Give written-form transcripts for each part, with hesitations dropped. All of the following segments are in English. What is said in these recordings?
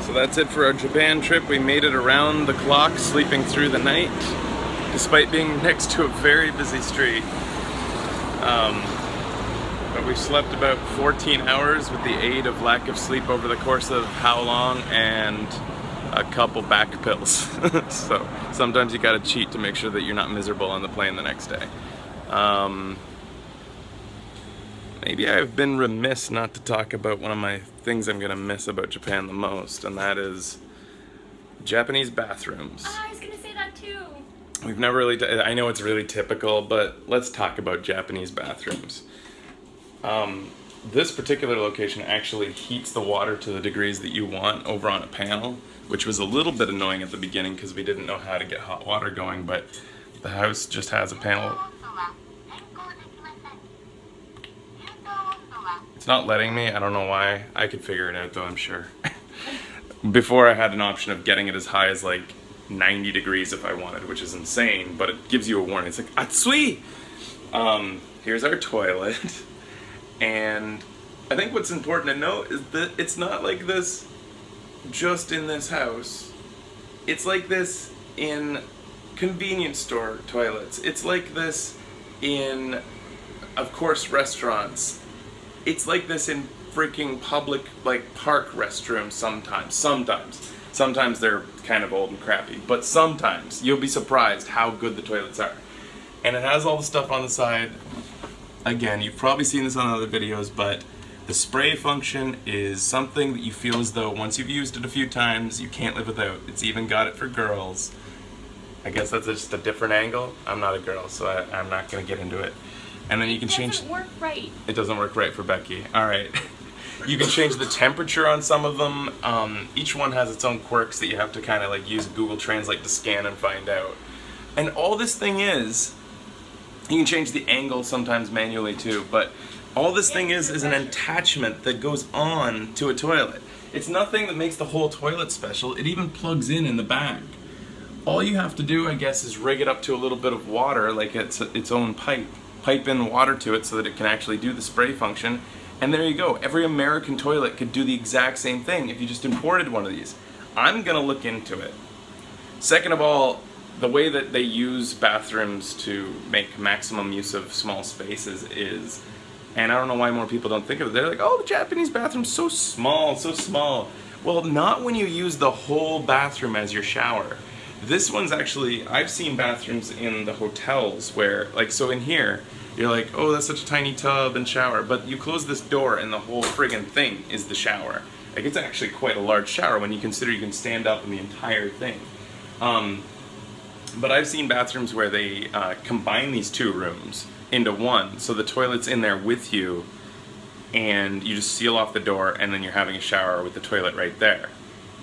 So that's it for our Japan trip. We made it around the clock, sleeping through the night, despite being next to a very busy street. But we slept about 14 hours with the aid of lack of sleep over the course of how long, and a couple back pills. So sometimes you gotta cheat to make sure that you're not miserable on the plane the next day. Maybe I've been remiss not to talk about one of my things I'm gonna miss about Japan the most, and that is Japanese bathrooms. I was gonna say that too. We've never really, I know it's really typical, but let's talk about Japanese bathrooms. This particular location actually heats the water to the degrees that you want over on a panel, which was a little bit annoying at the beginning because we didn't know how to get hot water going, but the house just has a panel. It's not letting me, I don't know why. I could figure it out though, I'm sure. Before I had an option of getting it as high as like 90 degrees if I wanted, which is insane, but it gives you a warning. It's like, Atsui! Here's our toilet. And I think what's important to note is that it's not like this just in this house. It's like this in convenience store toilets. It's like this in, of course, restaurants. It's like this in freaking public, like, park restrooms sometimes. Sometimes they're kind of old and crappy, but sometimes you'll be surprised how good the toilets are. And it has all the stuff on the side. Again, you've probably seen this on other videos, but the spray function is something that you feel as though once you've used it a few times, you can't live without. It's even got it for girls. I guess that's just a different angle. I'm not a girl, so I'm not going to get into it. And then you can change... It doesn't work right. It doesn't work right for Becky. Alright. You can change the temperature on some of them. Each one has its own quirks that you have to kind of like use Google Translate to scan and find out. And all this thing is, you can change the angle sometimes manually too, but all this thing is an attachment that goes on to a toilet. It's nothing that makes the whole toilet special. It even plugs in the back. All you have to do, I guess, is rig it up to a little bit of water, like it's its own pipe. Pipe in water to it so that it can actually do the spray function, and there you go. Every American toilet could do the exact same thing if you just imported one of these. I'm gonna look into it. Second of all, the way that they use bathrooms to make maximum use of small spaces is, and I don't know why more people don't think of it, they're like, oh, the Japanese bathroom's so small, so small. Well, not when you use the whole bathroom as your shower. This one's actually, I've seen bathrooms in the hotels where, like, so in here, you're like, oh, that's such a tiny tub and shower, but you close this door and the whole friggin' thing is the shower. Like, it's actually quite a large shower when you consider you can stand up in the entire thing. But I've seen bathrooms where they combine these two rooms into one, so the toilet's in there with you, and you just seal off the door, and then you're having a shower with the toilet right there.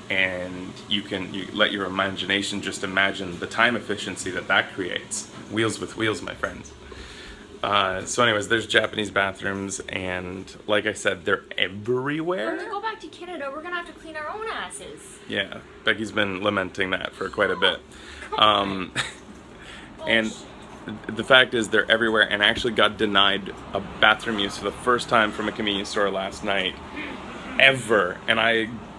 And you let your imagination just imagine the time efficiency that creates. Wheels with wheels, my friends. So anyways, there's Japanese bathrooms, and like I said, they're everywhere. When we go back to Canada, we're gonna have to clean our own asses. Yeah, Becky's been lamenting that for quite a bit. And the fact is they're everywhere, and I actually got denied a bathroom use for the first time from a convenience store last night. Ever. And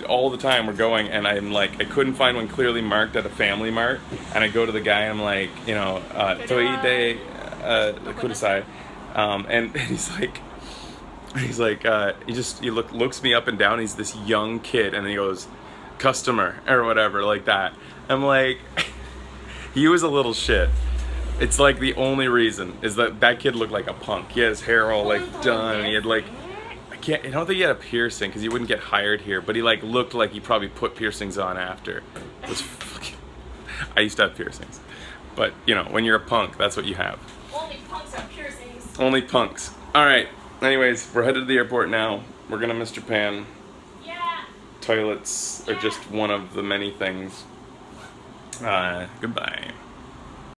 all the time we're going, and I'm like, I couldn't find one clearly marked at a Family Mart, and I go to the guy and I'm like, you know, Toide Kudasai, and he looks me up and down. He's this young kid, and he goes, customer, or whatever, like that. I'm like, he was a little shit. It's like the only reason is that kid looked like a punk. He had his hair all like done, and he had like, I don't think he had a piercing because he wouldn't get hired here, but he like looked like he probably put piercings on after. It was fucking... I used to have piercings, but you know, when you're a punk, that's what you have. Only punks have piercings. Only punks. All right. Anyways, we're headed to the airport now. We're gonna miss Japan. Yeah. Toilets are just one of the many things. Goodbye.